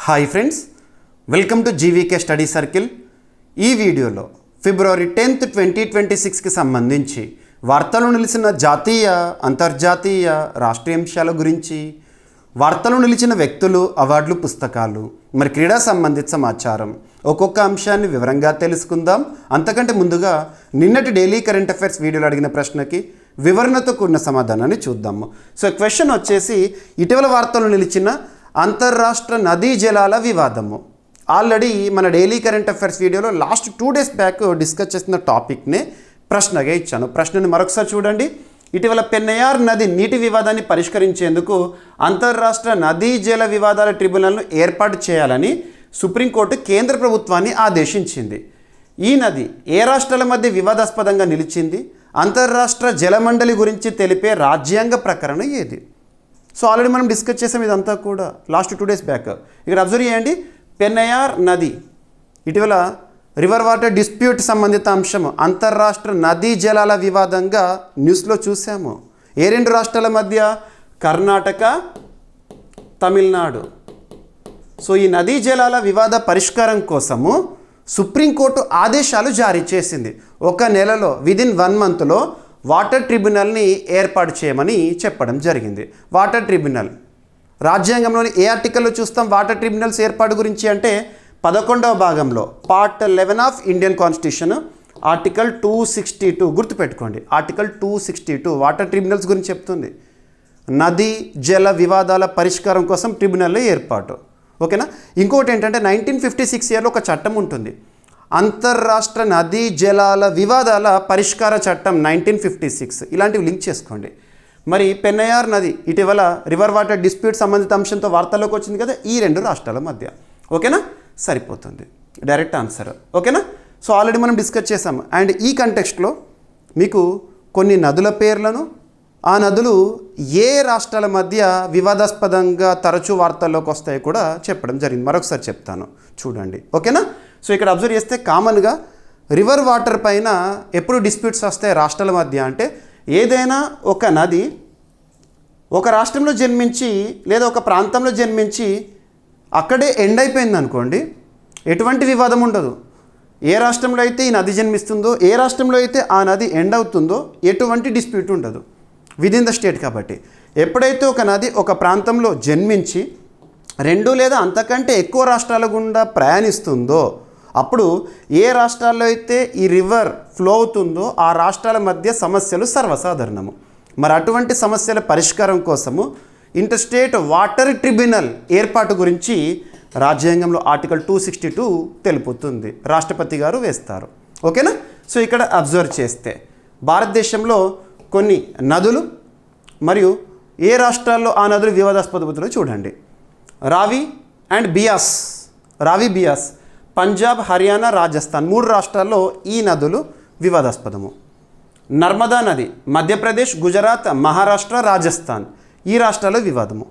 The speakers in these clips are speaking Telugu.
Hi friends, welcome to GVK study circle. ఈ వీడియోలో ఫిబ్రవరి 10th 2026కి సంబంధించి వార్తలు నిలిచిన జాతీయ అంతర్జాతీయ రాష్ట్రీయ అంశాల గురించి, వార్తలు నిలిచిన వ్యక్తులు, అవార్డులు, పుస్తకాలు, మరి క్రీడా సంబంధిత సమాచారం ఒక్కొక్క అంశాన్ని వివరంగా తెలుసుకుందాం. అంతకంటే ముందుగా నిన్నటి డైలీ కరెంట్ అఫైర్స్ వీడియోలో అడిగిన ప్రశ్నకి వివరణతో కూడిన సమాధానాన్ని చూద్దాము. సో క్వశ్చన్ వచ్చేసి, ఇటీవల వార్తలు నిలిచిన అంతర్రాష్ట్ర నదీ జలాల వివాదము. ఆల్రెడీ మన డైలీ కరెంట్ అఫైర్స్ వీడియోలో లాస్ట్ 2 days బ్యాక్ డిస్కస్ చేసిన టాపిక్నే ప్రశ్నగా ఇచ్చాను. ప్రశ్నని మరొకసారి చూడండి. ఇటీవల పెన్నయార్ నది నీటి వివాదాన్ని పరిష్కరించేందుకు అంతర్రాష్ట్ర నదీ జల వివాదాల ట్రిబ్యునల్ను ఏర్పాటు చేయాలని సుప్రీంకోర్టు కేంద్ర ప్రభుత్వాన్ని ఆదేశించింది. ఈ నది ఏ రాష్ట్రాల మధ్య వివాదాస్పదంగా నిలిచింది? అంతర్రాష్ట్ర జలమండలి గురించి తెలిపే రాజ్యాంగ ప్రకరణ ఏది? సో ఆల్రెడీ మనం డిస్కస్ చేసాం ఇదంతా కూడా లాస్ట్ 2 days బ్యాక్. ఇక్కడ అబ్జర్వ్ చేయండి, పెన్నయార్ నది ఇటీవల రివర్ వాటర్ డిస్ప్యూట్ సంబంధిత అంశం అంతర్రాష్ట్ర నదీ జలాల వివాదంగా న్యూస్లో చూసాము. ఏ 2 రాష్ట్రాల మధ్య? కర్ణాటక, తమిళనాడు. సో ఈ నదీ జలాల వివాద పరిష్కారం కోసము సుప్రీంకోర్టు ఆదేశాలు జారీ చేసింది. ఒక నెలలో విదిన్ 1 monthలో వాటర్ ట్రిబ్యునల్ని ఏర్పాటు చేయమని చెప్పడం జరిగింది. వాటర్ ట్రిబ్యునల్ రాజ్యాంగంలోని ఏ ఆర్టికల్లో చూస్తాం వాటర్ ట్రిబ్యునల్స్ ఏర్పాటు గురించి అంటే 11వ భాగంలో part 11 of Indian constitution article 262. గుర్తుపెట్టుకోండి, ఆర్టికల్ 262 వాటర్ ట్రిబ్యునల్స్ గురించి చెప్తుంది. నదీ జల వివాదాల పరిష్కారం కోసం ట్రిబ్యునల్ ఏర్పాటు. ఓకేనా. ఇంకోటి ఏంటంటే 1956 yearలో ఒక చట్టం ఉంటుంది, అంతర్రాష్ట్ర నదీ జలాల వివాదాల పరిష్కార చట్టం 1956. ఇలాంటివి లింక్ చేసుకోండి. మరి పెన్నయార్ నది ఇటీవల రివర్ వాటర్ డిస్ప్యూట్ సంబంధిత అంశంతో వార్తల్లోకి వచ్చింది కదా, ఈ 2 రాష్ట్రాల మధ్య. ఓకేనా, సరిపోతుంది డైరెక్ట్ ఆన్సర్. ఓకేనా. సో ఆల్రెడీ మనం డిస్కస్ చేసాము. అండ్ ఈ కంటెక్స్ట్లో మీకు కొన్ని నదుల పేర్లను, ఆ నదులు ఏ రాష్ట్రాల మధ్య వివాదాస్పదంగా తరచూ వార్తల్లోకి వస్తాయో కూడా చెప్పడం జరిగింది. మరొకసారి చెప్తాను చూడండి. ఓకేనా. సో ఇక్కడ అబ్జర్వ్ చేస్తే కామన్గా రివర్ వాటర్ పైన ఎప్పుడు డిస్ప్యూట్స్ వస్తాయి రాష్ట్రాల మధ్య అంటే, ఏదైనా ఒక నది ఒక రాష్ట్రంలో జన్మించి లేదా ఒక ప్రాంతంలో జన్మించి అక్కడే ఎండ్ అయిపోయింది అనుకోండి, ఎటువంటి వివాదం ఉండదు. ఏ రాష్ట్రంలో అయితే ఈ నది జన్మిస్తుందో, ఏ రాష్ట్రంలో అయితే ఆ నది ఎండ్ అవుతుందో ఎటువంటి డిస్ప్యూట్ ఉండదు విదిన్ ద స్టేట్. కాబట్టి ఎప్పుడైతే ఒక నది ఒక ప్రాంతంలో జన్మించి 2 లేదా అంతకంటే ఎక్కువ రాష్ట్రాల గుండా ప్రయాణిస్తుందో, అప్పుడు ఏ రాష్ట్రాల్లో అయితే ఈ రివర్ ఫ్లో అవుతుందో ఆ రాష్ట్రాల మధ్య సమస్యలు సర్వసాధారణము. మరి అటువంటి సమస్యల పరిష్కారం కోసము ఇంటర్ స్టేట్ వాటర్ ట్రిబ్యునల్ ఏర్పాటు గురించి రాజ్యాంగంలో ఆర్టికల్ 262 తెలుపుతుంది. రాష్ట్రపతి గారు వేస్తారు. ఓకేనా. సో ఇక్కడ అబ్జర్వ్ చేస్తే భారతదేశంలో కొన్ని నదులు మరియు ఏ రాష్ట్రాల్లో ఆ నదులు వివాదాస్పదమవుతున్నాయో చూడండి. రావి అండ్ బియాస్, రావి బియాస్ పంజాబ్, హర్యానా, రాజస్థాన్ 3 రాష్ట్రాల్లో ఈ నదులు వివాదాస్పదము. నర్మదా నది మధ్యప్రదేశ్, గుజరాత్, మహారాష్ట్ర, రాజస్థాన్ ఈ రాష్ట్రాల్లో వివాదము.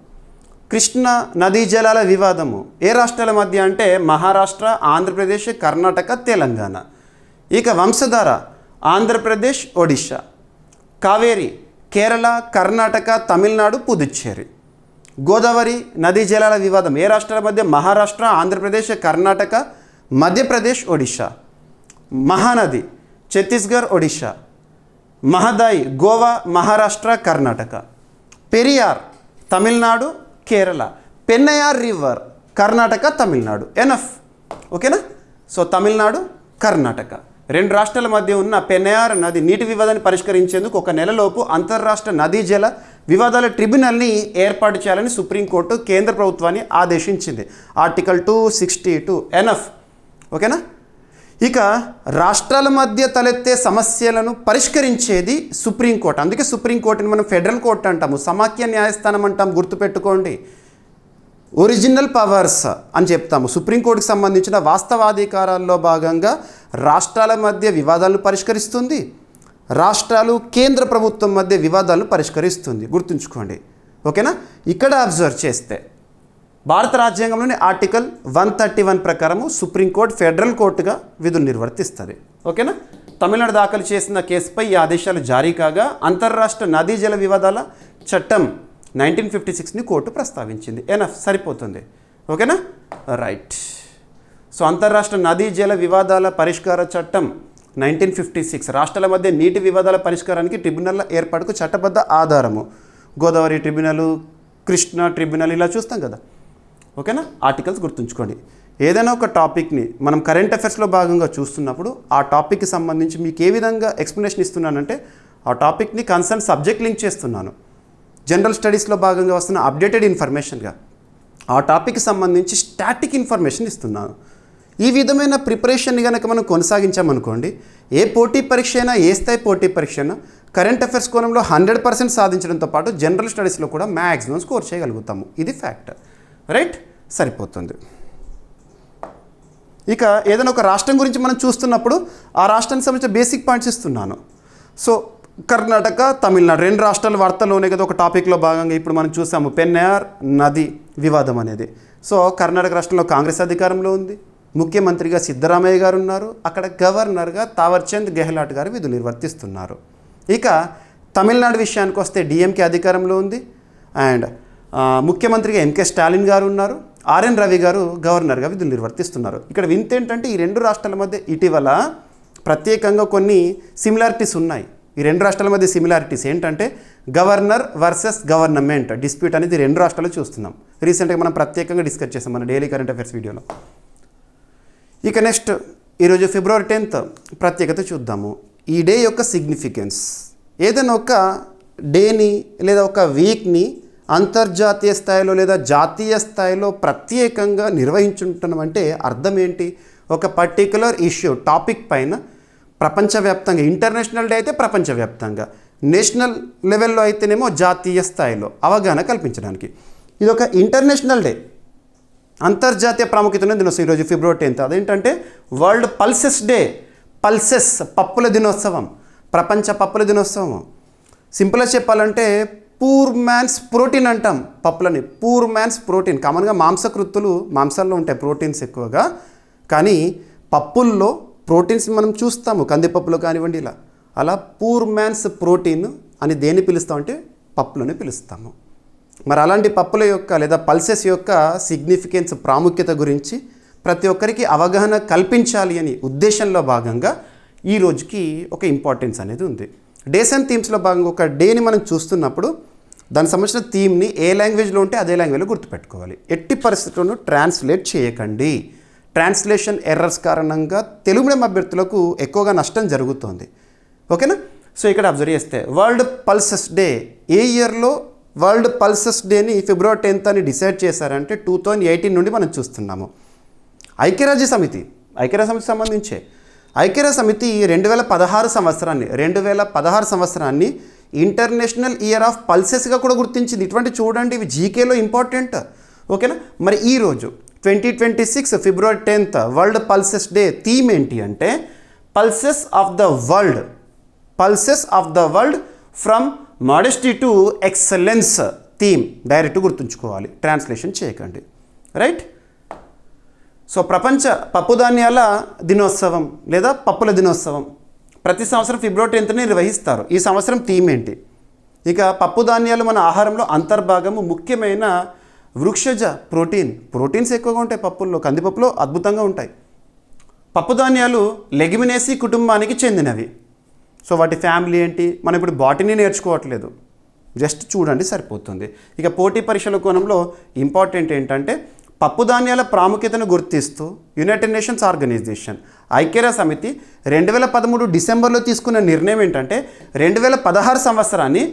కృష్ణా నదీ జలాల వివాదము ఏ రాష్ట్రాల మధ్య అంటే మహారాష్ట్ర, ఆంధ్రప్రదేశ్, కర్ణాటక, తెలంగాణ. ఇక వంశధార ఆంధ్రప్రదేశ్, ఒడిశా. కావేరి కేరళ, కర్ణాటక, తమిళనాడు, పుదుచ్చేరి. గోదావరి నదీ జలాల వివాదం ఏ రాష్ట్రాల మధ్య? మహారాష్ట్ర, ఆంధ్రప్రదేశ్, కర్ణాటక, మధ్యప్రదేశ్, ఒడిశా. మహానది ఛత్తీస్గఢ్, ఒడిశా. మహదాయి గోవా, మహారాష్ట్ర, కర్ణాటక. పెరియార్ తమిళనాడు, కేరళ. పెన్నయార్ రివర్ కర్ణాటక, తమిళనాడు. ఎనఫ్. ఓకేనా. సో తమిళనాడు, కర్ణాటక 2 రాష్ట్రాల మధ్య ఉన్న పెన్నయార్ నది నీటి వివాదాన్ని పరిష్కరించేందుకు ఒక నెలలోపు అంతర్రాష్ట్ర నదీ జల వివాదాల ట్రిబ్యునల్ని ఏర్పాటు చేయాలని సుప్రీంకోర్టు కేంద్ర ప్రభుత్వాన్ని ఆదేశించింది. Article 262 enough. ఓకేనా. ఇక రాష్ట్రాల మధ్య తలెత్తే సమస్యలను పరిష్కరించేది సుప్రీంకోర్టు. అందుకే సుప్రీంకోర్టుని మనం ఫెడరల్ కోర్టు అంటాము, సమాఖ్య న్యాయస్థానం అంటాం. గుర్తుపెట్టుకోండి, ఒరిజినల్ పవర్స్ అని చెప్తాము. సుప్రీంకోర్టుకి సంబంధించిన వాస్తవాధికారాల్లో భాగంగా రాష్ట్రాల మధ్య వివాదాలను పరిష్కరిస్తుంది, రాష్ట్రాలు కేంద్ర ప్రభుత్వం మధ్య వివాదాలను పరిష్కరిస్తుంది. గుర్తుంచుకోండి. ఓకేనా. ఇక్కడ అబ్జర్వ్ చేస్తే భారత రాజ్యాంగంలోని ఆర్టికల్ 131 ప్రకారము సుప్రీంకోర్టు ఫెడరల్ కోర్టుగా విధులు నిర్వర్తిస్తుంది. ఓకేనా. తమిళనాడు దాఖలు చేసిన కేసుపై ఈ ఆదేశాలు జారీ కాగా అంతర్రాష్ట్ర నదీ జల వివాదాల చట్టం 1956ని కోర్టు ప్రస్తావించింది. ఎనఫ్, సరిపోతుంది. ఓకేనా, రైట్. సో అంతర్రాష్ట్ర నదీ జల వివాదాల పరిష్కార చట్టం 1956 రాష్ట్రాల మధ్య నీటి వివాదాల పరిష్కారానికి ట్రిబ్యునల్ల ఏర్పాటుకు చట్టబద్ధ ఆధారము. గోదావరి ట్రిబ్యునల్, కృష్ణా ట్రిబ్యునల్ ఇలా చూస్తాం కదా. ఓకేనా, ఆర్టికల్స్ గుర్తుంచుకోండి. ఏదైనా ఒక టాపిక్ని మనం కరెంట్ అఫైర్స్లో భాగంగా చూస్తున్నప్పుడు ఆ టాపిక్కి సంబంధించి మీకు ఏ విధంగా ఎక్స్ప్లెనేషన్ ఇస్తున్నానంటే ఆ టాపిక్ని కన్సర్న్ సబ్జెక్ట్ లింక్ చేస్తున్నాను. జనరల్ స్టడీస్లో భాగంగా వస్తున్న అప్డేటెడ్ ఇన్ఫర్మేషన్గా ఆ టాపిక్కి సంబంధించి స్టాటిక్ ఇన్ఫర్మేషన్ ఇస్తున్నాను. ఈ విధమైన ప్రిపరేషన్ని కనుక మనం కొనసాగించామనుకోండి, ఏ పోటీ పరీక్ష అయినా, ఏ స్థాయి పోటీ పరీక్ష అయినా కరెంట్ అఫైర్స్ కోణంలో 100% సాధించడంతో పాటు జనరల్ స్టడీస్లో కూడా మ్యాక్సిమం స్కోర్ చేయగలుగుతాము. ఇది ఫ్యాక్ట్, రైట్, సరిపోతుంది. ఇక ఏదైనా ఒక రాష్ట్రం గురించి మనం చూస్తున్నప్పుడు ఆ రాష్ట్రానికి సంబంధించిన బేసిక్ పాయింట్స్ ఇస్తున్నాను. సో కర్ణాటక, తమిళనాడు 2 రాష్ట్రాల వార్తల్లోనే కదా ఒక టాపిక్లో భాగంగా ఇప్పుడు మనం చూసాము పెన్నయార్ నది వివాదం అనేది. సో కర్ణాటక రాష్ట్రంలో కాంగ్రెస్ అధికారంలో ఉంది, ముఖ్యమంత్రిగా సిద్ధరామయ్య గారు ఉన్నారు, అక్కడ గవర్నర్గా తావర్చంద్ గెహ్లాట్ గారు విధులు నిర్వర్తిస్తున్నారు. ఇక తమిళనాడు విషయానికి వస్తే డిఎంకే అధికారంలో ఉంది అండ్ ముఖ్యమంత్రిగా ఎంకే స్టాలిన్ గారు ఉన్నారు, ఆర్ఎన్ రవి గారు గవర్నర్గా విధులు నిర్వర్తిస్తున్నారు. ఇక్కడ వింత ఏంటంటే ఈ 2 రాష్ట్రాల మధ్య ఇటీవల ప్రత్యేకంగా కొన్ని సిమిలారిటీస్ ఉన్నాయి. ఈ 2 రాష్ట్రాల మధ్య సిమిలారిటీస్ ఏంటంటే గవర్నర్ వర్సెస్ గవర్నమెంట్ డిస్ప్యూట్ అనేది 2 రాష్ట్రాలు చూస్తున్నాం. రీసెంట్గా మనం ప్రత్యేకంగా డిస్కస్ చేసాం మన డైలీ కరెంట్ అఫైర్స్ వీడియోలో. ఇక నెక్స్ట్ ఈరోజు ఫిబ్రవరి 10th ప్రత్యేకత చూద్దాము. ఈ డే యొక్క సిగ్నిఫికెన్స్. ఏదైనా ఒక డేని లేదా ఒక వీక్ని అంతర్జాతీయ స్థాయిలో లేదా జాతీయ స్థాయిలో ప్రత్యేకంగా నిర్వహించుంటున్నామంటే అర్థం ఏంటి? ఒక పర్టికులర్ ఇష్యూ టాపిక్ పైన ప్రపంచవ్యాప్తంగా, ఇంటర్నేషనల్ డే అయితే ప్రపంచవ్యాప్తంగా, నేషనల్ లెవెల్లో అయితేనేమో జాతీయ స్థాయిలో అవగాహన కల్పించడానికి. ఇది ఒక ఇంటర్నేషనల్ డే, అంతర్జాతీయ ప్రాముఖ్యతను దినోత్సవం ఈరోజు ఫిబ్రవరి 10th. అదేంటంటే వరల్డ్ పల్సెస్ డే. పల్సెస్ పప్పుల దినోత్సవం, ప్రపంచ పప్పుల దినోత్సవం. సింపుల్గా చెప్పాలంటే పూర్ మ్యాన్స్ ప్రోటీన్ అంటాం పప్పులని, పూర్ మ్యాన్స్ ప్రోటీన్. కామన్గా మాంసకృత్తులు, మాంసాల్లో ఉంటాయి ప్రోటీన్స్ ఎక్కువగా, కానీ పప్పుల్లో ప్రోటీన్స్ మనం చూస్తాము, కందిపప్పులో కానివ్వండి ఇలా. అలా పూర్ మ్యాన్స్ ప్రోటీన్ అని దేన్ని పిలుస్తామంటే పప్పులని పిలుస్తాము. మరి అలాంటి పప్పుల యొక్క లేదా పల్సెస్ యొక్క సిగ్నిఫికెన్స్, ప్రాముఖ్యత గురించి ప్రతి ఒక్కరికి అవగాహన కల్పించాలి అని ఉద్దేశంలో భాగంగా ఈ రోజుకి ఒక ఇంపార్టెన్స్ అనేది ఉంది. డేస్ అండ్ థీమ్స్లో భాగంగా ఒక డేని మనం చూస్తున్నప్పుడు దానికి సంబంధించిన థీమ్ని ఏ లాంగ్వేజ్లో ఉంటే అదే లాంగ్వేజ్లో గుర్తుపెట్టుకోవాలి. ఎట్టి పరిస్థితుల్లోనూ ట్రాన్స్లేట్ చేయకండి. ట్రాన్స్లేషన్ ఎర్రర్స్ కారణంగా తెలుగు మీడియం అభ్యర్థులకు ఎక్కువగా నష్టం జరుగుతుంది. ఓకేనా? సో ఇక్కడ అబ్జర్వ్ చేస్తే వరల్డ్ పల్సెస్ డే, ఏ ఇయర్లో వరల్డ్ పల్సెస్ డేని ఫిబ్రవరి 10th అని డిసైడ్ చేశారంటే 2018 నుండి మనం చూస్తున్నాము. ఐక్యరాజ్య సమితి సంబంధించే ఐక్యరాజ్య సమితి 2016 సంవత్సరాన్ని ఇంటర్నేషనల్ ఇయర్ ఆఫ్ పల్సెస్గా కూడా గుర్తించింది. ఇటువంటి చూడండి, ఇవి జీకేలో ఇంపార్టెంట్. ఓకేనా? మరి ఈరోజు 2026 ఫిబ్రవరి 10th world pulses day theme ఏంటి అంటే pulses of the world from modesty to excellence theme. Direct గుర్తుంచుకోవాలి, ట్రాన్స్లేషన్ చేయకండి, రైట్? సో ప్రపంచ పప్పుధాన్యాల దినోత్సవం లేదా పప్పుల దినోత్సవం ప్రతి సంవత్సరం ఫిబ్రవరి 10th నిర్వహిస్తారు. ఈ సంవత్సరం థీమ్ ఏంటి? ఇక పప్పుధాన్యాలు మన ఆహారంలో అంతర్భాగము, ముఖ్యమైన వృక్షజ ప్రోటీన్స్ ఎక్కువగా ఉంటాయి పప్పుల్లో, కందిపప్పులో అద్భుతంగా ఉంటాయి. పప్పుధాన్యాలు లెగ్యుమినేసి కుటుంబానికి చెందినవి. సో వాటి ఫ్యామిలీ ఏంటి, మనం ఇప్పుడు బాటనీ నేర్చుకోవట్లేదు, జస్ట్ చూడండి సరిపోతుంది. ఇక పోటీ పరీక్షల కోణంలో ఇంపార్టెంట్ ఏంటంటే పప్పుధాన్యాల ప్రాముఖ్యతను గుర్తిస్తూ యునైటెడ్ నేషన్స్ ఆర్గనైజేషన్, ఐక్యరాజ్య సమితి 2013 డిసెంబర్లో తీసుకున్న నిర్ణయం ఏంటంటే 2016 సంవత్సరాన్ని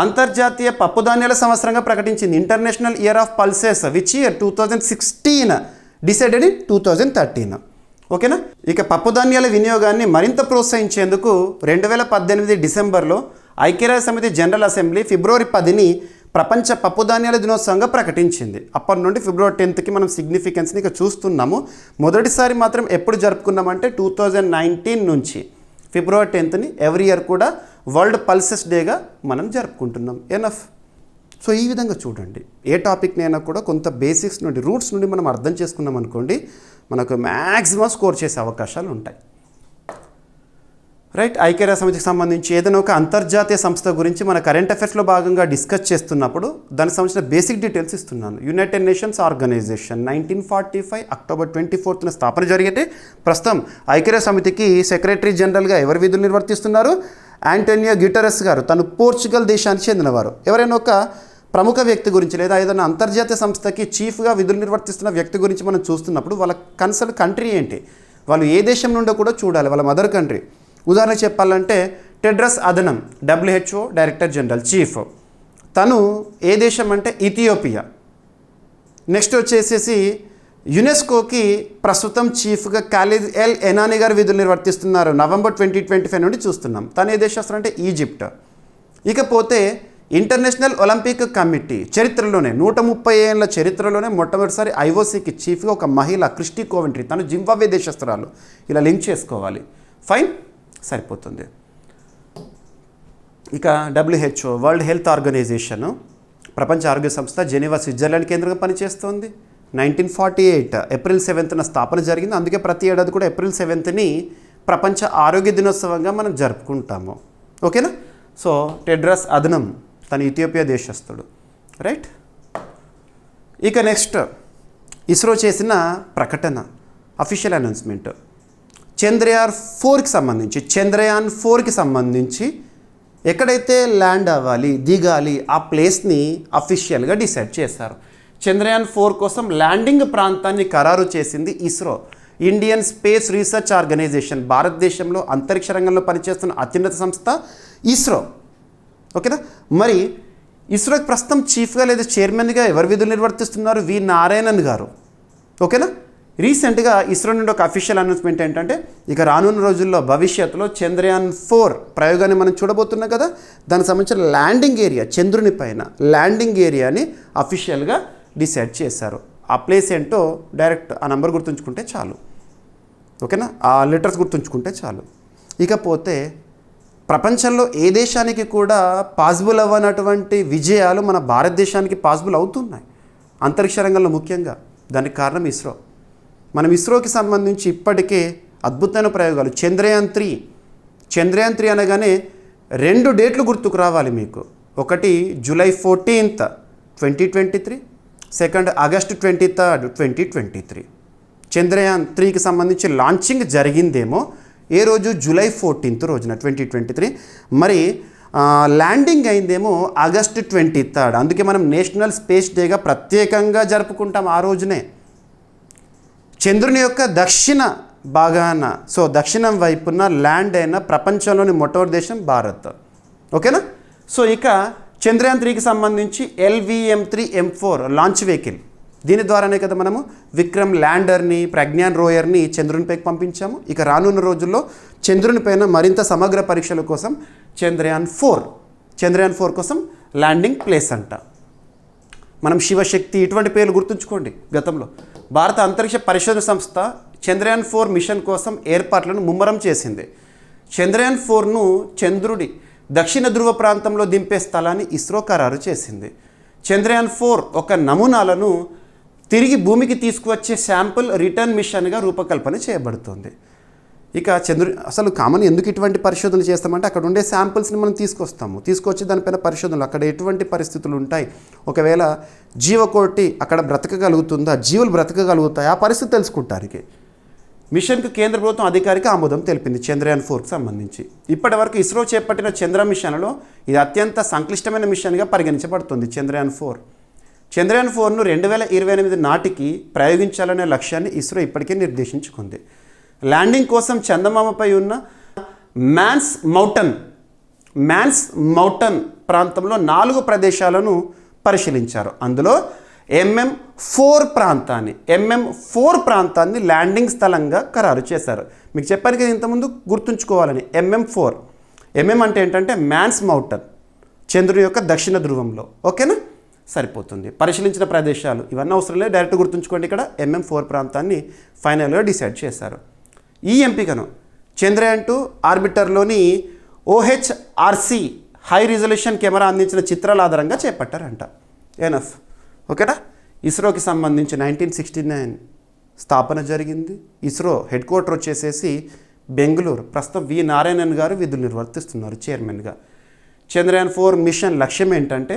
అంతర్జాతీయ పప్పుధాన్యాల సంవత్సరంగా ప్రకటించింది. International year of pulses which year 2016 decided in 2013. ఓకేనా? ఇక పప్పుధాన్యాల వినియోగాన్ని మరింత ప్రోత్సహించేందుకు 2018 డిసెంబర్లో ఐక్యరాజ్య సమితి జనరల్ అసెంబ్లీ ఫిబ్రవరి 10ని ప్రపంచ పప్పుధాన్యాల దినోత్సవంగా ప్రకటించింది. అప్పటి నుండి ఫిబ్రవరి 10th మనం సిగ్నిఫికెన్స్ని ఇక చూస్తున్నాము. మొదటిసారి మాత్రం ఎప్పుడు జరుపుకున్నామంటే 2019 నుంచి ఫిబ్రవరి 10th ఎవ్రీ ఇయర్ కూడా వరల్డ్ పల్సెస్ డేగా మనం జరుపుకుంటున్నాం. ఎనఫ్. సో ఈ విధంగా చూడండి, ఏ టాపిక్నైనా కూడా కొంత బేసిక్స్ నుండి, రూట్స్ నుండి మనం అర్థం చేసుకున్నాం అనుకోండి, మనకు మ్యాక్సిమం స్కోర్ చేసే అవకాశాలు ఉంటాయి. రైట్. ఐక్యరాజ్య సమితికి సంబంధించి ఏదైనా ఒక అంతర్జాతీయ సంస్థ గురించి మన కరెంట్ అఫైర్స్లో భాగంగా డిస్కస్ చేస్తున్నప్పుడు దానికి సంబంధించిన బేసిక్ డీటెయిల్స్ ఇస్తున్నాను. యునైటెడ్ నేషన్స్ ఆర్గనైజేషన్ 1945 అక్టోబర్ 24న స్థాపన జరిగితే ప్రస్తుతం ఐక్యరాజ్య సమితికి సెక్రటరీ జనరల్గా ఎవరు విధులు నిర్వర్తిస్తున్నారు? ఆంటోనియో గ్యూటెరస్ గారు. తను పోర్చుగల్ దేశానికి చెందినవారు. ఎవరైనా ఒక ప్రముఖ వ్యక్తి గురించి లేదా ఏదైనా అంతర్జాతీయ సంస్థకి చీఫ్గా విధులు నిర్వర్తిస్తున్న వ్యక్తి గురించి మనం చూస్తున్నప్పుడు వాళ్ళ కన్సర్న్ కంట్రీ ఏంటి, వాళ్ళు ఏ దేశం నుండో కూడా చూడాలి, వాళ్ళ మదర్ కంట్రీ. ఉదాహరణకు చెప్పాలంటే Tedros Adhanom WHO director general chief, తను ఏ దేశం అంటే ఇథియోపియా. నెక్స్ట్ వచ్చేసేసి యునెస్కోకి ప్రస్తుతం చీఫ్గా ఖాలిద్ ఎల్ ఎనానీ గారు విధులు నిర్వర్తిస్తున్నారు. నవంబర్ 2025 నుండి చూస్తున్నాం. తను ఏ దేశస్తులు అంటే ఈజిప్ట్. ఇకపోతే ఇంటర్నేషనల్ ఒలింపిక్ కమిటీ చరిత్రలోనే 130 ఏళ్ళ చరిత్రలోనే మొట్టమొదటిసారి IOCకి చీఫ్గా ఒక మహిళ క్రిస్టీ కోవెంట్రీ, తను జింబాబ్వే దేశస్తురాలు. ఇలా లింక్ చేసుకోవాలి. ఫైన్, సరిపోతుంది. ఇక WHO వరల్డ్ హెల్త్ ఆర్గనైజేషన్, ప్రపంచ ఆరోగ్య సంస్థ జెనీవా స్విట్జర్లాండ్ కేంద్రంగా పనిచేస్తోంది. 1948 ఏప్రిల్ 7న స్థాపన జరిగింది. అందుకే ప్రతి ఏడాది కూడా ఏప్రిల్ 7ని ప్రపంచ ఆరోగ్య దినోత్సవంగా మనం జరుపుకుంటాము. ఓకేనా? సో టెడ్రస్ అదనం తను ఇథియోపియా దేశస్థుడు. రైట్. ఇక నెక్స్ట్ ఇస్రో చేసిన ప్రకటన, అఫీషియల్ అనౌన్స్మెంట్. చంద్రయాన్ 4కి సంబంధించి ఎక్కడైతే ల్యాండ్ అవ్వాలి, దిగాలి, ఆ ప్లేస్ని అఫీషియల్గా డిసైడ్ చేశారు. చంద్రయాన్ 4 కోసం ల్యాండింగ్ ప్రాంతాన్ని ఖరారు చేసింది ISRO, Indian Space Research Organisation. భారతదేశంలో అంతరిక్ష రంగంలో పనిచేస్తున్న అత్యున్నత సంస్థ ఇస్రో. ఓకేనా? మరి ఇస్రోకి ప్రస్తుతం చీఫ్గా లేదా చైర్మన్గా ఎవరు విధులు నిర్వర్తిస్తున్నారు? వి నారాయణన్ గారు. ఓకేనా? రీసెంట్గా ఇస్రో నుండి ఒక అఫీషియల్ అనౌన్స్మెంట్ ఏంటంటే ఇక రానున్న రోజుల్లో భవిష్యత్తులో చంద్రయాన్ 4 ప్రయోగాన్ని మనం చూడబోతున్నాం కదా, దానికి సంబంధించిన ల్యాండింగ్ ఏరియా, చంద్రుని పైన ల్యాండింగ్ ఏరియాని అఫీషియల్గా డిసైడ్ చేశారు. ఆ ప్లేస్ ఏంటో డైరెక్ట్ ఆ నెంబర్ గుర్తుంచుకుంటే చాలు. ఓకేనా? ఆ లెటర్స్ గుర్తుంచుకుంటే చాలు. ఇకపోతే ప్రపంచంలో ఏ దేశానికి కూడా పాసిబుల్ అవ్వనటువంటి విజయాలు మన భారతదేశానికి పాసిబుల్ అవుతున్నాయి అంతరిక్ష రంగంలో ముఖ్యంగా. దానికి కారణం ఇస్రో. మనం ఇస్రోకి సంబంధించి ఇప్పటికే అద్భుతమైన ప్రయోగాలు. చంద్రయాన్ 3 అనగానే 2 డేట్లు గుర్తుకు రావాలి మీకు. ఒకటి July 14th 2023, second August 23rd 2023. Chandrayaan 3కి సంబంధించి లాంచింగ్ జరిగిందేమో ఏ రోజు? జూలై 14th రోజున 2023. మరి ల్యాండింగ్ అయిందేమో ఆగస్టు 23rd. అందుకే మనం నేషనల్ స్పేస్ డేగా ప్రత్యేకంగా జరుపుకుంటాం ఆ రోజునే. చంద్రుని యొక్క దక్షిణ భాగాన, సో దక్షిణం వైపున ల్యాండ్ అయిన ప్రపంచంలోని మొట్టమొదటి దేశం భారత్. ఓకేనా? సో ఇక చంద్రయాన్ 3కి సంబంధించి LVM-3M4 లాంచ్ వెహికల్, దీని ద్వారానే కదా మనము విక్రమ్ ల్యాండర్ని, ప్రజ్ఞాన్ రోయర్ని చంద్రునిపైకి పంపించాము. ఇక రానున్న రోజుల్లో చంద్రుని పైన మరింత సమగ్ర పరీక్షల కోసం చంద్రయాన్ 4 కోసం ల్యాండింగ్ ప్లేస్ అంట. మనం శివశక్తి ఇటువంటి పేర్లు గుర్తుంచుకోండి. గతంలో భారత అంతరిక్ష పరిశోధన సంస్థ చంద్రయాన్ 4 మిషన్ కోసం ఏర్పాట్లను ముమ్మరం చేసింది. చంద్రయాన్ 4ను చంద్రుడి దక్షిణ ధ్రువ ప్రాంతంలో దింపే స్థలాన్ని ఇస్రో ఖరారు చేసింది. చంద్రయాన్ 4 ఒక నమూనాలను తిరిగి భూమికి తీసుకువచ్చే శాంపుల్ రిటర్న్ మిషన్గా రూపకల్పన చేయబడుతుంది. ఇక అసలు కామన్ ఎందుకు ఇటువంటి పరిశోధనలు చేస్తామంటే అక్కడ ఉండే శాంపిల్స్ని మనం తీసుకొచ్చి దానిపైన పరిశోధనలు, అక్కడ ఎటువంటి పరిస్థితులు ఉంటాయి, ఒకవేళ జీవకోటి అక్కడ బ్రతకగలుగుతుందా, జీవులు బ్రతకగలుగుతాయి, ఆ పరిస్థితి తెలుసుకుంటానికి మిషన్కు కేంద్ర ప్రభుత్వం అధికారిక ఆమోదం తెలిపింది చంద్రయాన్ 4కి సంబంధించి. ఇప్పటి వరకు ఇస్రో చేపట్టిన చంద్ర మిషన్లో ఇది అత్యంత సంక్లిష్టమైన మిషన్గా పరిగణించబడుతుంది. చంద్రయాన్ 4ను 2028 నాటికి ప్రయోగించాలనే లక్ష్యాన్ని ఇస్రో ఇప్పటికే నిర్దేశించుకుంది. ల్యాండింగ్ కోసం చందమామపై ఉన్న మ్యాన్స్ మౌంటన్ ప్రాంతంలో 4 ప్రదేశాలను పరిశీలించారు. అందులో MM4 ప్రాంతాన్ని ల్యాండింగ్ స్థలంగా ఖరారు చేశారు. మీకు చెప్పాను కదా ఇంతకుముందు, గుర్తుంచుకోవాలని. MM అంటే ఏంటంటే మ్యాన్స్ మౌంటన్, చంద్రుని యొక్క దక్షిణ ధ్రువంలో. ఓకేనా? సరిపోతుంది. పరిశీలించిన ప్రదేశాలు ఇవన్నీ అవసరం లేదు, డైరెక్ట్ గుర్తుంచుకోండి. ఇక్కడ MM4 ప్రాంతాన్ని ఫైనల్గా డిసైడ్ చేశారు. ఈ ఎంపికను Chandrayaan 2 ఆర్బిటర్లోని OHRC high resolution camera అందించిన చిత్రాల ఆధారంగా చేపట్టారంట. ఎనఫ్. ఓకేనా? ఇస్రోకి సంబంధించి 1969 స్థాపన జరిగింది. ఇస్రో హెడ్ క్వార్టర్ వచ్చేసేసి బెంగళూరు. ప్రస్తుతం వి నారాయణన్ గారు విధులు నిర్వర్తిస్తున్నారు చైర్మన్గా. చంద్రయాన్ 4 మిషన్ లక్ష్యం ఏంటంటే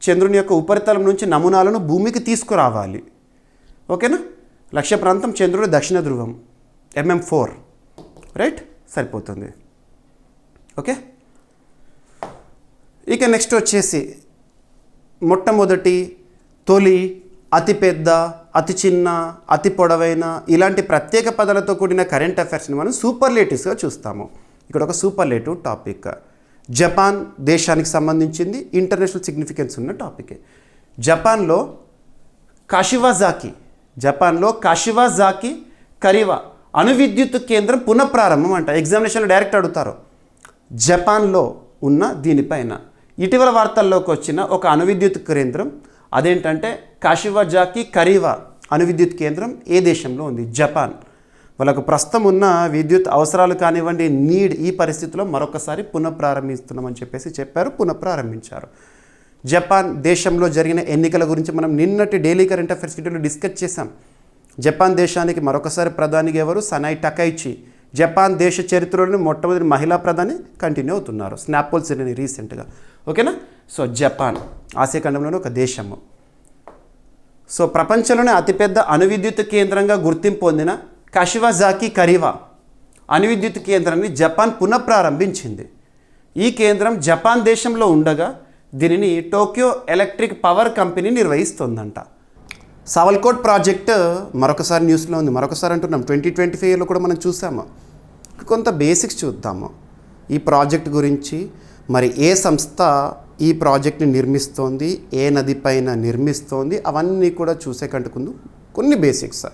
చంద్రుని యొక్క ఉపరితలం నుంచి నమూనాలను భూమికి తీసుకురావాలి. ఓకేనా? లక్ష్య ప్రాంతం చంద్రుడి దక్షిణ ధ్రువం, MM4. రైట్, సరిపోతుంది. ఓకే, ఇక నెక్స్ట్ వచ్చేసి మొట్టమొదటి, తొలి, అతిపెద్ద, అతి చిన్న, అతి పొడవైన ఇలాంటి ప్రత్యేక పదాలతో కూడిన కరెంట్ అఫైర్స్ని మనం సూపర్లేటివ్స్గా చూస్తాము. ఇక్కడ ఒక సూపర్లేటివ్ టాపిక్ జపాన్ దేశానికి సంబంధించింది, ఇంటర్నేషనల్ సిగ్నిఫికెన్స్ ఉన్న టాపికే. జపాన్లో కాషివాజాకి కరివా అణు విద్యుత్ కేంద్రం పునఃప్రారంభం అంట. ఎగ్జామినేషన్లో డైరెక్ట్ అడుగుతారు. జపాన్లో ఉన్న దీనిపైన ఇటీవల వార్తల్లోకి వచ్చిన ఒక అణు విద్యుత్ కేంద్రం అదేంటంటే కాషివాజాకి కరివా అణు విద్యుత్ కేంద్రం ఏ దేశంలో ఉంది? జపాన్. వాళ్ళకు ప్రస్తుతం ఉన్న విద్యుత్ అవసరాలు కానివ్వండి, నీడ్, ఈ పరిస్థితిలో మరొకసారి పునఃప్రారంభిస్తున్నామని చెప్పారు, పునఃప్రారంభించారు. జపాన్ దేశంలో జరిగిన ఎన్నికల గురించి మనం నిన్నటి డైలీ కరెంట్ అఫైర్స్ వీడియోలో డిస్కస్ చేశాం. జపాన్ దేశానికి మరొకసారి ప్రధానిగా ఎవరు? సనాయి టకైచి. జపాన్ దేశ చరిత్రలోని మొట్టమొదటి మహిళా ప్రధాని కంటిన్యూ అవుతున్నారు. స్నాపోల్ సెరమనీ రీసెంట్గా. ఓకేనా? సో జపాన్ ఆసియా ఖండంలోని ఒక దేశము. సో ప్రపంచంలోనే అతిపెద్ద అణు విద్యుత్ కేంద్రంగా గుర్తింపు పొందిన కాషివాజాకి కరివా అణు విద్యుత్ కేంద్రాన్ని జపాన్ పునఃప్రారంభించింది. ఈ కేంద్రం జపాన్ దేశంలో ఉండగా దీనిని టోక్యో ఎలక్ట్రిక్ పవర్ కంపెనీ నిర్వహిస్తుందంట. సావల్కోట్ ప్రాజెక్ట్ మరొకసారి న్యూస్లో ఉంది. మరొకసారి అంటున్నాం, 2025లో కూడా మనం చూసాము. కొంత బేసిక్స్ చూద్దాము ఈ ప్రాజెక్ట్ గురించి. మరి ఏ సంస్థ ఈ ప్రాజెక్ట్ని నిర్మిస్తోంది, ఏ నది పైన నిర్మిస్తోంది, అవన్నీ కూడా చూసే కంటుకుందు కొన్ని బేసిక్స్.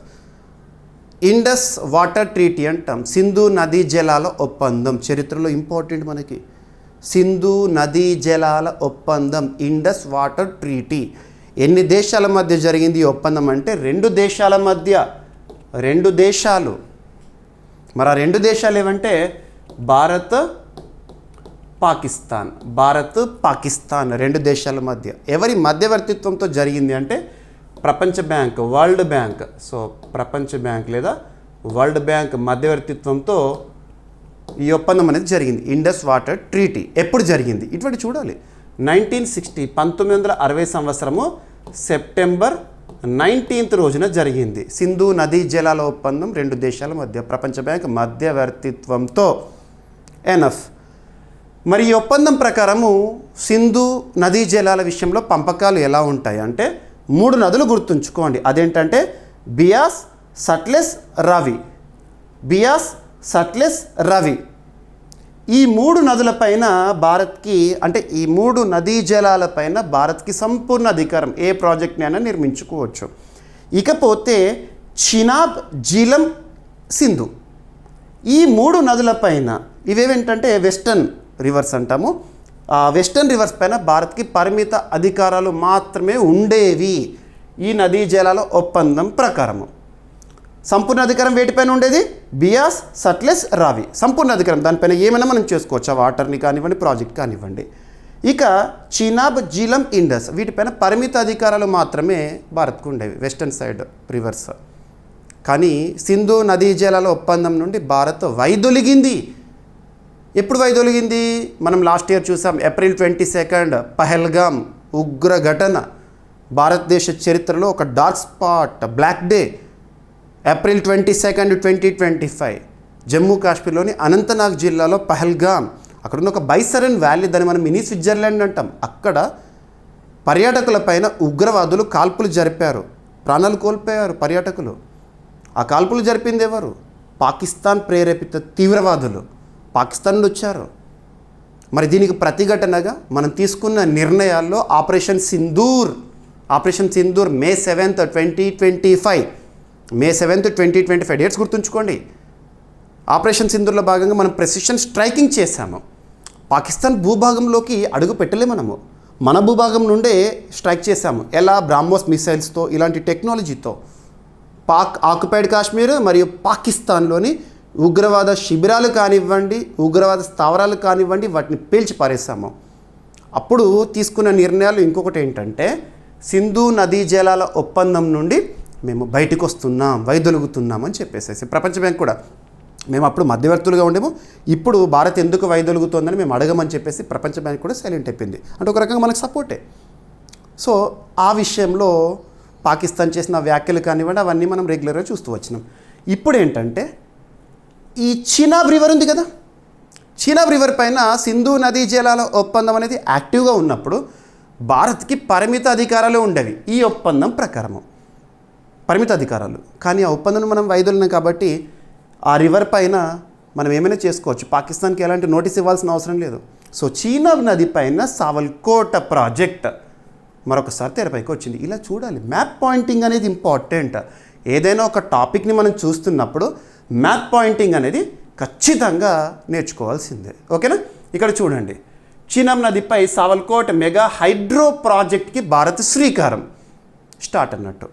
ఇండస్ వాటర్ ట్రీటీ అంటాం. సింధు నదీ జలాల ఒప్పందం చరిత్రలో ఇంపార్టెంట్ మనకి. సింధు నదీ జలాల ఒప్పందం, ఇండస్ వాటర్ ట్రీటీ. ఎన్ని దేశాల మధ్య జరిగింది ఈ ఒప్పందం అంటే 2 దేశాల మధ్య. 2 దేశాలు. మరి ఆ 2 దేశాలు ఏమంటే భారత్ పాకిస్తాన్. 2 దేశాల మధ్య. ఎవరి మధ్యవర్తిత్వంతో జరిగింది అంటే ప్రపంచ బ్యాంక్, వరల్డ్ బ్యాంక్. సో ప్రపంచ బ్యాంక్ లేదా వరల్డ్ బ్యాంక్ మధ్యవర్తిత్వంతో ఈ ఒప్పందం అనేది జరిగింది. ఇండస్ వాటర్ ట్రీటీ ఎప్పుడు జరిగింది? ఇటువంటి చూడాలి. 1960 సంవత్సరము సెప్టెంబర్ 19 రోజున జరిగింది. సింధు నదీ జలాల ఒప్పందం 2 దేశాల మధ్య ప్రపంచ బ్యాంక్ మధ్యవర్తిత్వంతో. ఎనఫ్. మరి ఈ ఒప్పందం ప్రకారము సింధు నదీ జలాల విషయంలో పంపకాలు ఎలా ఉంటాయి అంటే 3 నదులు గుర్తుంచుకోండి. అదేంటంటే బియాస్, సట్లెజ్, రవి. ఈ 3 నదులపైన భారత్కి, అంటే ఈ 3 నదీ జలాలపైన భారత్కి సంపూర్ణ అధికారం, ఏ ప్రాజెక్ట్ని అయినా నిర్మించుకోవచ్చు. ఇకపోతే చినాబ్, జీలం, సింధు ఈ 3 నదులపైన ఇవేంటంటే వెస్టర్న్ రివర్స్ అంటాము. వెస్టర్న్ రివర్స్ పైన భారత్కి పరిమిత అధికారాలు మాత్రమే ఉండేవి ఈ నదీ జలాల ఒప్పందం ప్రకారము. సంపూర్ణ అధికారం వేటిపైన ఉండేది? బియాస్, సట్లెజ్, రావి. సంపూర్ణ అధికారం దానిపైన ఏమైనా మనం చేసుకోవచ్చు, ఆ వాటర్ని కానివ్వండి, ప్రాజెక్ట్ కానివ్వండి. ఇక చినాబ్, జీలం, ఇండస్ వీటిపైన పరిమిత అధికారాలు మాత్రమే భారత్కు ఉండేవి, వెస్టర్న్ సైడ్ రివర్స్. కానీ సింధు నదీ జలాల ఒప్పందం నుండి భారత్ వైదొలిగింది. ఎప్పుడు వైదొలిగింది? మనం లాస్ట్ ఇయర్ చూసాం. ఏప్రిల్ 22 పహల్గామ్ ఉగ్ర ఘటన భారతదేశ చరిత్రలో ఒక dark spot, black day. April 22, 2025 Jammu కాశ్మీర్లోని అనంతనాగ్ జిల్లాలో పహల్గామ్, అక్కడున్న ఒక బైసరన్ వ్యాలీ, దాన్ని మనం మినీ స్విట్జర్లాండ్ అంటాం. అక్కడ పర్యాటకుల పైన ఉగ్రవాదులు కాల్పులు జరిపారు, ప్రాణాలు కోల్పోయారు పర్యాటకులు. ఆ కాల్పులు జరిపింది ఎవరు? పాకిస్తాన్ ప్రేరేపిత తీవ్రవాదులు పాకిస్తాన్ నుండి వచ్చారు. మరి దీనికి ప్రతిఘటనగా మనం తీసుకున్న నిర్ణయాల్లో ఆపరేషన్ సింధూర్ మే 7, 2025 మే 7, 2025 డేట్స్ గుర్తుంచుకోండి. ఆపరేషన్ సింధూర్లో భాగంగా మనం ప్రెసిషన్ స్ట్రైకింగ్ చేశాము. పాకిస్తాన్ భూభాగంలోకి అడుగు పెట్టలే మనము, మన భూభాగం నుండే స్ట్రైక్ చేశాము. ఎలా? బ్రాహ్మోస్ మిసైల్స్తో, ఇలాంటి టెక్నాలజీతో. పాక్ ఆక్యుపైడ్ కాశ్మీర్ మరియు పాకిస్తాన్లోని ఉగ్రవాద శిబిరాలు కానివ్వండి, ఉగ్రవాద స్థావరాలు కానివ్వండి, వాటిని పేల్చి పారేసాము. అప్పుడు తీసుకున్న నిర్ణయాలు ఇంకొకటి ఏంటంటే సింధు నదీ జలాల ఒప్పందం నుండి మేము బయటకు వస్తున్నాం, వైదొలుగుతున్నాం అని చెప్పేసేసి. ప్రపంచ బ్యాంక్ కూడా మేము అప్పుడు మధ్యవర్తులుగా ఉండేము, ఇప్పుడు భారత్ ఎందుకు వైదొలుగుతోందని మేము అడగమని చెప్పేసి ప్రపంచ బ్యాంక్ కూడా సైలెంట్ అయిపోయింది. అంటే ఒక రకంగా మనకు సపోర్టే. సో ఆ విషయంలో పాకిస్తాన్ చేసిన వ్యాఖ్యలు కానివ్వండి అవన్నీ మనం రెగ్యులర్గా చూస్తూ వచ్చినాం. ఇప్పుడు ఏంటంటే ఈ చినాబ్ రివర్ ఉంది కదా, చినాబ్ రివర్ పైన సింధు నదీ జలాల ఒప్పందం అనేది యాక్టివ్గా ఉన్నప్పుడు భారత్కి పరిమిత అధికారాలు ఉండేవి ఈ ఒప్పందం ప్రకారము, పరిమిత అధికారాలు. కానీ ఆ ఒప్పందం మనం వైదొలినాం కాబట్టి ఆ రివర్ పైన మనం ఏమైనా చేసుకోవచ్చు, పాకిస్తాన్కి ఎలాంటి నోటీస్ ఇవ్వాల్సిన అవసరం లేదు. సో చీనాబ్ నది పైన సావల్కోట ప్రాజెక్ట్ మరొకసారి తెరపైకి వచ్చింది. ఇలా చూడాలి, మ్యాప్ పాయింటింగ్ అనేది ఇంపార్టెంట్. ఏదైనా ఒక టాపిక్ని మనం చూస్తున్నప్పుడు మ్యాప్ పాయింటింగ్ అనేది ఖచ్చితంగా నేర్చుకోవాల్సిందే. ఓకేనా? ఇక్కడ చూడండి, చీనాబ్ నదిపై సావల్కోట్ మెగా హైడ్రో ప్రాజెక్ట్కి భారత్ శ్రీకారం స్టార్ట్ అన్నట్టు.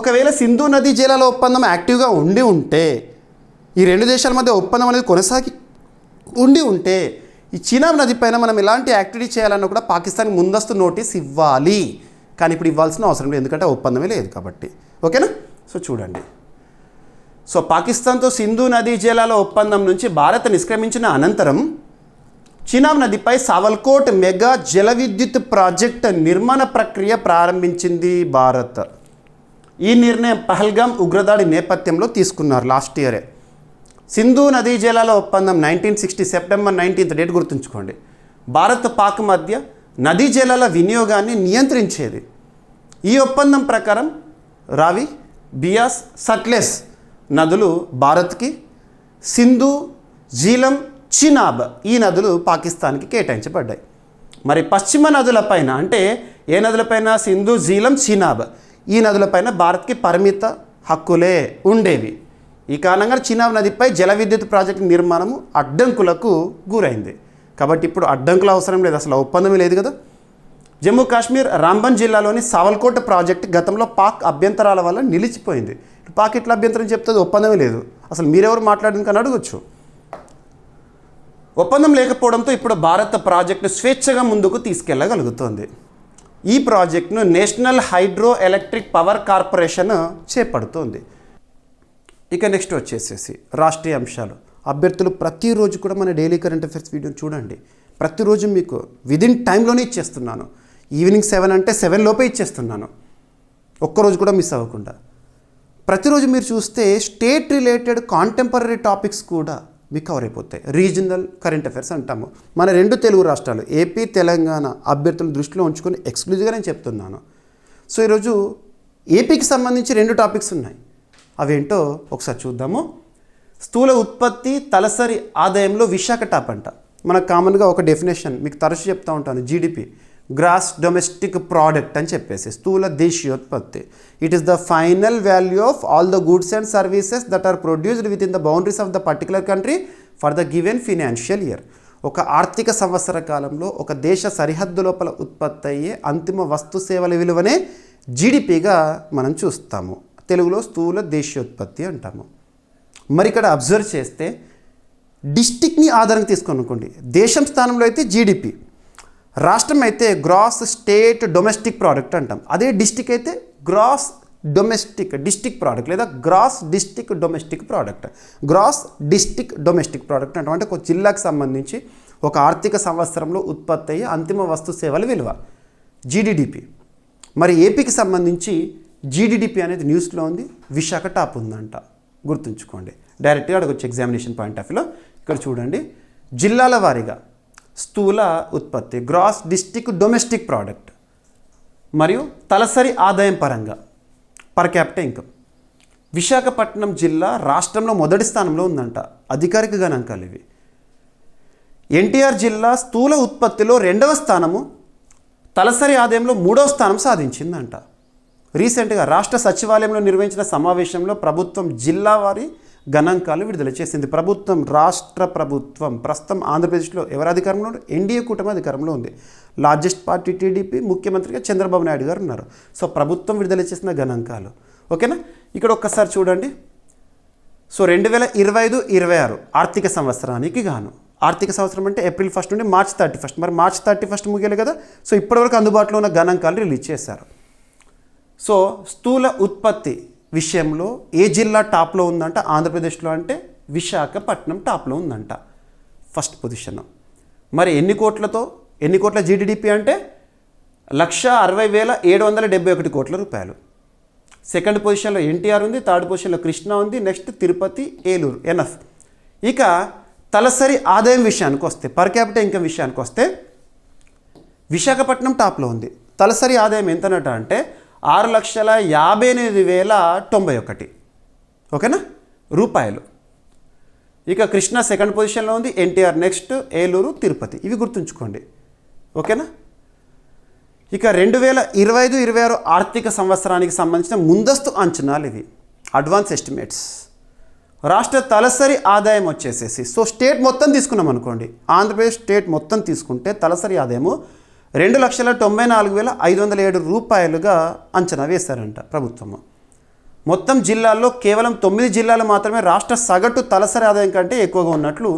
ఒకవేళ సింధు నదీ జలాల ఒప్పందం యాక్టివ్గా ఉండి ఉంటే, ఈ రెండు దేశాల మధ్య ఒప్పందం అనేది కొనసాగి ఉండి ఉంటే, ఈ చీనాబ్ నది పైన మనం ఎలాంటి యాక్టివిటీ చేయాలన్నా కూడా పాకిస్తాన్కి ముందస్తు నోటీస్ ఇవ్వాలి. కానీ ఇప్పుడు ఇవ్వాల్సిన అవసరం లేదు, ఎందుకంటే ఒప్పందమే లేదు కాబట్టి. ఓకేనా? సో చూడండి, సో పాకిస్తాన్తో సింధు నదీ జలాల ఒప్పందం నుంచి భారత్ నిష్క్రమించిన అనంతరం చీనాబ్ నదిపై సావల్కోట్ మెగా జల విద్యుత్ ప్రాజెక్ట్ నిర్మాణ ప్రక్రియ ప్రారంభించింది భారత్. ఈ నిర్ణయం పహల్గామ్ ఉగ్రదాడి నేపథ్యంలో తీసుకున్నారు లాస్ట్ ఇయరే. సింధు నదీ జలాల ఒప్పందం 1960 సెప్టెంబర్ 19 డేట్ గుర్తుంచుకోండి. భారత్ పాక్ మధ్య నదీ జలాల వినియోగాన్ని నియంత్రించేది. ఈ ఒప్పందం ప్రకారం రావి, బియాస్, సట్లెస్ నదులు భారత్కి, సింధు, జీలం, చినాబ్ ఈ నదులు పాకిస్తాన్కి కేటాయించబడ్డాయి. మరి పశ్చిమ నదులపైన అంటే ఏ నదులపైన? సింధు, జీలం, చినాబ్ ఈ నదులపైన భారత్కి పరిమిత హక్కులే ఉండేవి. ఈ కారణంగా చినాబ్ నదిపై జల విద్యుత్ ప్రాజెక్టు నిర్మాణము అడ్డంకులకు గురైంది. కాబట్టి ఇప్పుడు అడ్డంకుల అవసరం లేదు, అసలు ఒప్పందమే లేదు కదా. జమ్మూ కాశ్మీర్ రాంబన్ జిల్లాలోని సావల్కోట్ ప్రాజెక్ట్ గతంలో పాక్ అభ్యంతరాల వల్ల నిలిచిపోయింది. పాక్ ఇట్లా అభ్యంతరం చెప్తుంది, ఒప్పందమే లేదు, అసలు మీరెవరు మాట్లాడింది కానీ అడగచ్చు. ఒప్పందం లేకపోవడంతో ఇప్పుడు భారత్ ప్రాజెక్టును స్వేచ్ఛగా ముందుకు తీసుకెళ్లగలుగుతోంది. ఈ ప్రాజెక్టును national hydro electric power corporation చేపడుతోంది. ఇక నెక్స్ట్ వచ్చేసేసి రాష్ట్రీయ అంశాలు. అభ్యర్థులు ప్రతిరోజు కూడా మన డైలీ కరెంట్ అఫైర్స్ వీడియోని చూడండి. ప్రతిరోజు మీకు విదిన్ టైంలోనే ఇచ్చేస్తున్నాను. ఈవినింగ్ 7 అంటే 7 లోపే ఇచ్చేస్తున్నాను, ఒక్కరోజు కూడా మిస్ అవ్వకుండా. ప్రతిరోజు మీరు చూస్తే స్టేట్ రిలేటెడ్ కాంటెంపరీ టాపిక్స్ కూడా మీకు కవర్ అయిపోతాయి. రీజనల్ కరెంట్ అఫైర్స్ అంటాము. మన 2 తెలుగు రాష్ట్రాలు ఏపీ, తెలంగాణ అభ్యర్థులను దృష్టిలో ఉంచుకొని ఎక్స్క్లూజివ్గా నేను చెప్తున్నాను. సో ఈరోజు ఏపీకి సంబంధించి 2 టాపిక్స్ ఉన్నాయి. అవేంటో ఒకసారి చూద్దాము. స్థూల ఉత్పత్తి తలసరి ఆదాయంలో విశాఖ టాప్ అంట. మనకు కామన్గా ఒక డెఫినేషన్ మీకు తరచు చెప్తూ ఉంటాను, జీడిపి గ్రాస్ డొమెస్టిక్ ప్రోడక్ట్ అని చెప్పేసి, స్థూల దేశీయోత్పత్తి. It is the final value of all the goods and services that are produced within the boundaries of the particular country for the given financial year. ఒక ఆర్థిక సంవత్సర కాలంలో ఒక దేశ సరిహద్దు లోపల ఉత్పత్తి అయ్యే అంతిమ వస్తు సేవల విలువనే జీడిపిగా మనం చూస్తాము. తెలుగులో స్థూల దేశీయోత్పత్తి అంటాము. మరి ఇక్కడ అబ్జర్వ్ చేస్తే డిస్టిక్ని ఆధారంగా తీసుకొని అనుకోండి. దేశం స్థానంలో అయితే జీడిపి, రాష్ట్రం అయితే గ్రాస్ స్టేట్ డొమెస్టిక్ ప్రోడక్ట్ అంటాం. అదే డిస్టిక్ అయితే గ్రాస్ డొమెస్టిక్ డిస్టిక్ ప్రోడక్ట్ లేదా gross district domestic product. Gross district domestic product అంటాం. అంటే ఒక జిల్లాకు సంబంధించి ఒక ఆర్థిక సంవత్సరంలో ఉత్పత్తి అయ్యే అంతిమ వస్తు సేవల విలువ జీడిడిపి. మరి ఏపీకి సంబంధించి జీడిడిపి అనేది న్యూస్లో ఉంది, విశాఖ టాప్ ఉందంట, గుర్తుంచుకోండి. డైరెక్ట్గా అడగొచ్చు ఎగ్జామినేషన్ పాయింట్ ఆఫ్ వ్యూలో. ఇక్కడ చూడండి, జిల్లాల వారీగా స్థూల ఉత్పత్తి గ్రాస్ డిస్టిక్ డొమెస్టిక్ ప్రోడక్ట్ మరియు తలసరి ఆదాయం పరంగా పర్ క్యాపిటల్ ఇన్కమ్ విశాఖపట్నం జిల్లా రాష్ట్రంలో మొదటి స్థానంలో ఉందంట. అధికారిక గణాంకాలు ఇవి. ఎన్టీఆర్ జిల్లా స్థూల ఉత్పత్తిలో 2వ స్థానము, తలసరి ఆదాయంలో 3వ స్థానం సాధించిందంట. రీసెంట్గా రాష్ట్ర సచివాలయంలో నిర్వహించిన సమావేశంలో ప్రభుత్వం జిల్లా వారి గణాంకాలు విడుదల చేసింది. రాష్ట్ర ప్రభుత్వం ప్రస్తుతం ఆంధ్రప్రదేశ్లో ఎవరు అధికారంలో? ఎన్డీఏ కూటమి అధికారంలో ఉంది. లార్జెస్ట్ పార్టీ టీడీపీ, ముఖ్యమంత్రిగా చంద్రబాబు నాయుడు గారు ఉన్నారు. సో ప్రభుత్వం విడుదల చేసిన గణాంకాలు. ఓకేనా? ఇక్కడ ఒక్కసారి చూడండి. సో 2025-26 ఆర్థిక సంవత్సరానికి గాను, ఆర్థిక సంవత్సరం అంటే ఏప్రిల్ 1 నుండి మార్చ్ 31. మరి మార్చ్ 31 ముగియాలి కదా. సో ఇప్పటివరకు అందుబాటులో ఉన్న గణాంకాలు రిలీజ్ చేశారు. సో స్థూల ఉత్పత్తి విషయంలో ఏ జిల్లా టాప్లో ఉందంటే ఆంధ్రప్రదేశ్లో అంటే విశాఖపట్నం టాప్లో ఉందంట, ఫస్ట్ పొజిషన్. మరి ఎన్ని కోట్ల జీడిడిపి అంటే 1,60,771 కోట్ల రూపాయలు. సెకండ్ పొజిషన్లో ఎన్టీఆర్ ఉంది, థర్డ్ పొజిషన్లో కృష్ణా ఉంది, నెక్స్ట్ తిరుపతి, ఏలూరు, ఎన్ఎఫ్. ఇక తలసరి ఆదాయం విషయానికి వస్తే, పర్ క్యాపిటల్ ఇన్కమ్ విషయానికి వస్తే విశాఖపట్నం టాప్లో ఉంది. తలసరి ఆదాయం ఎంతనట అంటే 6,58,091, ఓకేనా, రూపాయలు. ఇక కృష్ణా సెకండ్ పొజిషన్లో ఉంది, ఎన్టీఆర్ నెక్స్ట్, ఏలూరు, తిరుపతి. ఇవి గుర్తుంచుకోండి, ఓకేనా. ఇక 2025-26 ఆర్థిక సంవత్సరానికి సంబంధించిన ముందస్తు అంచనాలు ఇవి, అడ్వాన్స్ ఎస్టిమేట్స్. రాష్ట్ర తలసరి ఆదాయం వచ్చేసేసి, సో స్టేట్ మొత్తం తీసుకున్నాం అనుకోండి, ఆంధ్రప్రదేశ్ స్టేట్ మొత్తం తీసుకుంటే తలసరి ఆదాయము 2,94,507 రూపాయలుగా అంచనా వేశారంట ప్రభుత్వము. మొత్తం జిల్లాల్లో కేవలం 9 జిల్లాలు మాత్రమే రాష్ట్ర సగటు తలసరి ఆదాయం కంటే ఎక్కువగా ఉన్నట్లు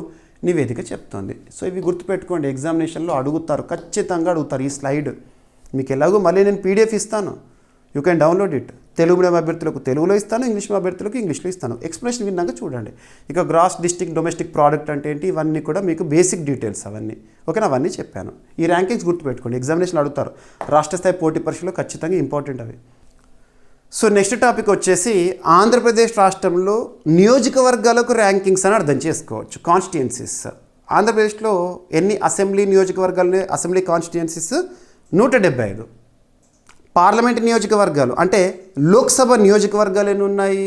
నివేదిక చెప్తోంది. సో ఇవి గుర్తుపెట్టుకోండి, ఎగ్జామినేషన్లో అడుగుతారు, ఖచ్చితంగా అడుగుతారు. ఈ స్లైడ్ మీకు ఎలాగో మళ్ళీ నేను పీడిఎఫ్ ఇస్తాను, you can download it. Telugu medium అభ్యర్థులకు తెలుగులో ఇస్తాను, ఇంగ్లీష్ మీడియం అభ్యర్థులకు ఇంగ్లీష్లో ఇస్తాను. ఎక్స్ప్లెనేషన్ విన్నాక చూడండి. ఇక గ్రాస్ డిస్ట్రిక్ట్ డొమెస్టిక్ ప్రోడక్ట్ అంటే ఏంటి, ఇవన్నీ కూడా మీకు బేసిక్ డీటెయిల్స్ అవన్నీ, ఓకేనా, అవన్నీ చెప్పాను. ఈ ర్యాంకింగ్స్ గుర్తుపెట్టుకోండి, ఎగ్జామినేషన్ అడుగుతారు, రాష్ట్ర స్థాయి పోటీ పరీక్షలో ఖచ్చితంగా ఇంపార్టెంట్ అవి. సో నెక్స్ట్ టాపిక్ వచ్చేసి ఆంధ్రప్రదేశ్ రాష్ట్రంలో నియోజకవర్గాలకు ర్యాంకింగ్స్ అని అర్థం చేసుకోవచ్చు, కాన్స్టిట్యుయెన్సీస్. ఆంధ్రప్రదేశ్లో ఎన్ని అసెంబ్లీ నియోజకవర్గాలు, అసెంబ్లీ కాన్స్టిట్యుయెన్సీస్ 175. పార్లమెంట్ నియోజకవర్గాలు అంటే లోక్సభ నియోజకవర్గాలు ఎన్ని ఉన్నాయి,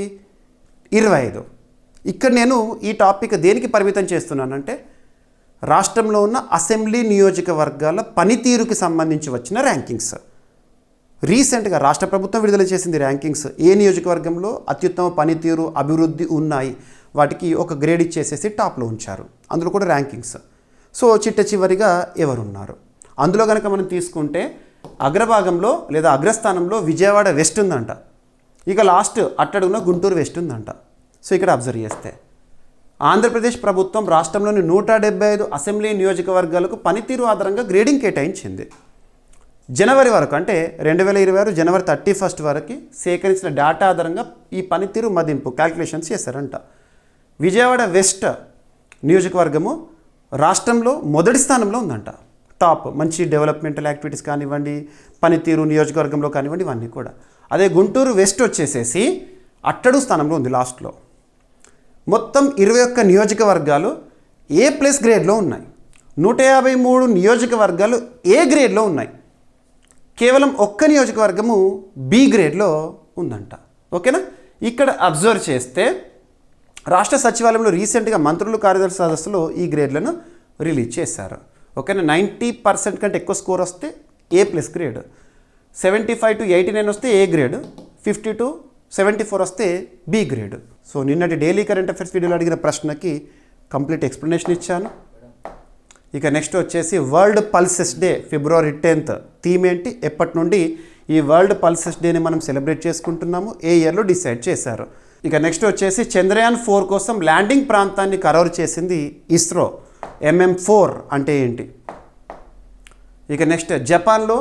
25. ఇక్కడ నేను ఈ టాపిక్ దేనికి పరిమితం చేస్తున్నానంటే రాష్ట్రంలో ఉన్న అసెంబ్లీ నియోజకవర్గాల పనితీరుకి సంబంధించి వచ్చిన ర్యాంకింగ్స్. రీసెంట్గా రాష్ట్ర ప్రభుత్వం విడుదల చేసింది ర్యాంకింగ్స్, ఏ నియోజకవర్గంలో అత్యుత్తమ పనితీరు, అభివృద్ధి ఉన్నాయి, వాటికి ఒక గ్రేడ్ ఇచ్చేసేసి టాప్లో ఉంచారు. అందులో కూడా ర్యాంకింగ్స్. సో చిట్ట చివరిగా ఎవరున్నారు అందులో కనుక మనం తీసుకుంటే అగ్రభాగంలో లేదా అగ్రస్థానంలో విజయవాడ వెస్ట్ ఉందంట. ఇక లాస్ట్ అట్టడుగున గుంటూరు వెస్ట్ ఉందంట. సో ఇక్కడ అబ్జర్వ్ చేస్తే ఆంధ్రప్రదేశ్ ప్రభుత్వం రాష్ట్రంలోని 175 అసెంబ్లీ నియోజకవర్గాలకు పనితీరు ఆధారంగా గ్రేడింగ్ కేటాయించింది. జనవరి వరకు అంటే 2026 జనవరి 31 వరకు సేకరించిన డేటా ఆధారంగా ఈ పనితీరు మదింపు క్యాల్కులేషన్స్ చేశారంట. విజయవాడ వెస్ట్ నియోజకవర్గము రాష్ట్రంలో మొదటి స్థానంలో ఉందంట. టాప్ మంచి డెవలప్మెంటల్ యాక్టివిటీస్ కానివ్వండి, పనితీరు నియోజకవర్గంలో కానివ్వండి, ఇవన్నీ కూడా. అదే గుంటూరు వెస్ట్ వచ్చేసేసి అట్టడు స్థానంలో ఉంది లాస్ట్లో. మొత్తం 21 నియోజకవర్గాలు A+ గ్రేడ్లో ఉన్నాయి, 153 నియోజకవర్గాలు A గ్రేడ్లో ఉన్నాయి, కేవలం ఒక్క నియోజకవర్గము B గ్రేడ్లో ఉందంట. ఓకేనా. ఇక్కడ అబ్జర్వ్ చేస్తే రాష్ట్ర సచివాలయంలో రీసెంట్గా మంత్రులు కార్యదర్శి సదస్సులో ఈ గ్రేడ్లను రిలీజ్ చేశారు. ఓకేనా. 90% కంటే ఎక్కువ స్కోర్ వస్తే A+ గ్రేడ్, 75 to 89 వస్తే A గ్రేడ్, 50 to 74 వస్తే B గ్రేడ్. సో నిన్నటి డైలీ కరెంట్ అఫైర్స్ వీడియోలో అడిగిన ప్రశ్నకి కంప్లీట్ ఎక్స్ప్లెనేషన్ ఇచ్చాను. ఇక నెక్స్ట్ వచ్చేసి వరల్డ్ పల్సెస్ డే ఫిబ్రవరి 10th. థీమ్ ఏంటి, ఎప్పటి నుండి ఈ వరల్డ్ పల్సెస్ డేని మనం సెలబ్రేట్ చేసుకుంటున్నాము, ఏ ఇయర్లో డిసైడ్ చేశారు. ఇక నెక్స్ట్ వచ్చేసి చంద్రయాన్ 4 కోసం ల్యాండింగ్ ప్రాంతాన్ని ఖరారు చేసింది ఇస్రో. MM4 అంటే ఏంటి. ఇక నెక్స్ట్ జపాన్లో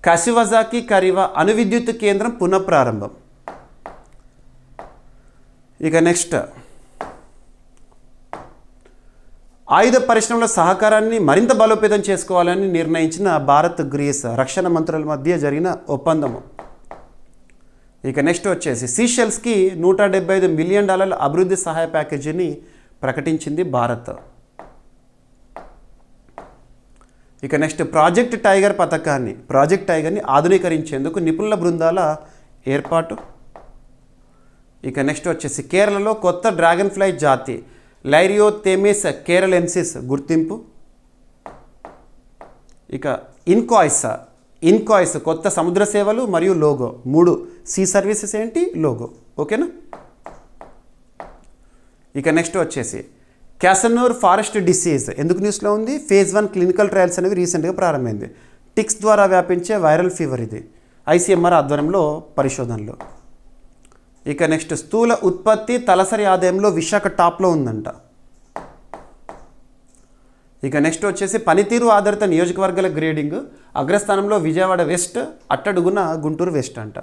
కసివజాకి కరివా అణు విద్యుత్ కేంద్రం పునఃప్రారంభం. ఇక నెక్స్ట్ ఆయుధ పరిశ్రమల సహకారాన్ని మరింత బలోపేతం చేసుకోవాలని నిర్ణయించిన భారత్ గ్రీస్ రక్షణ మంత్రుల మధ్య జరిగిన ఒప్పందము. ఇక నెక్స్ట్ వచ్చేసి సీషెల్స్కి $175 మిలియన్ అభివృద్ధి సహాయ ప్యాకేజీని ప్రకటించింది భారత్. ఇక నెక్స్ట్ ప్రాజెక్ట్ టైగర్ని ఆధునీకరించేందుకు నిపుణుల బృందాల ఏర్పాటు. ఇక నెక్స్ట్ వచ్చేసి కేరళలో కొత్త డ్రాగన్ ఫ్లై జాతి లైరియోథెమిస్ కేరళెన్సిస్ గుర్తింపు. ఇక ఇన్కాయిస్ కొత్త సముద్ర సేవలు మరియు లోగో. 3 సీ సర్వీసెస్ ఏంటి, లోగో. ఓకేనా. ఇక నెక్స్ట్ వచ్చేసి క్యాసనూర్ ఫారెస్ట్ డిసీజ్ ఎందుకు న్యూస్లో ఉంది, phase 1 క్లినికల్ ట్రయల్స్ అనేవి రీసెంట్గా ప్రారంభమైంది. టిక్స్ ద్వారా వ్యాపించే వైరల్ ఫీవర్ ఇది, ICMR ఆధ్వర్యంలో పరిశోధనలు. ఇక నెక్స్ట్ స్థూల ఉత్పత్తి తలసరి ఆదాయంలో విశాఖ టాప్లో ఉందంట. ఇక నెక్స్ట్ వచ్చేసి పనితీరు ఆధారిత నియోజకవర్గాల గ్రేడింగ్, అగ్రస్థానంలో విజయవాడ వెస్ట్, అట్టడుగున గుంటూరు వెస్ట్ అంట.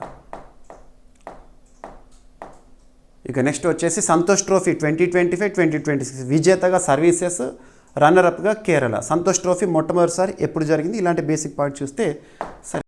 ఇక నెక్స్ట్ వచ్చేసి సంతోష్ ట్రోఫీ 2025-2026 విజేతగా సర్వీసెస్, రన్నరప్గా కేరళ. సంతోష్ ట్రోఫీ మొట్టమొదటిసారి ఎప్పుడు జరిగింది, ఇలాంటి బేసిక్ పాయింట్ చూస్తే సరే.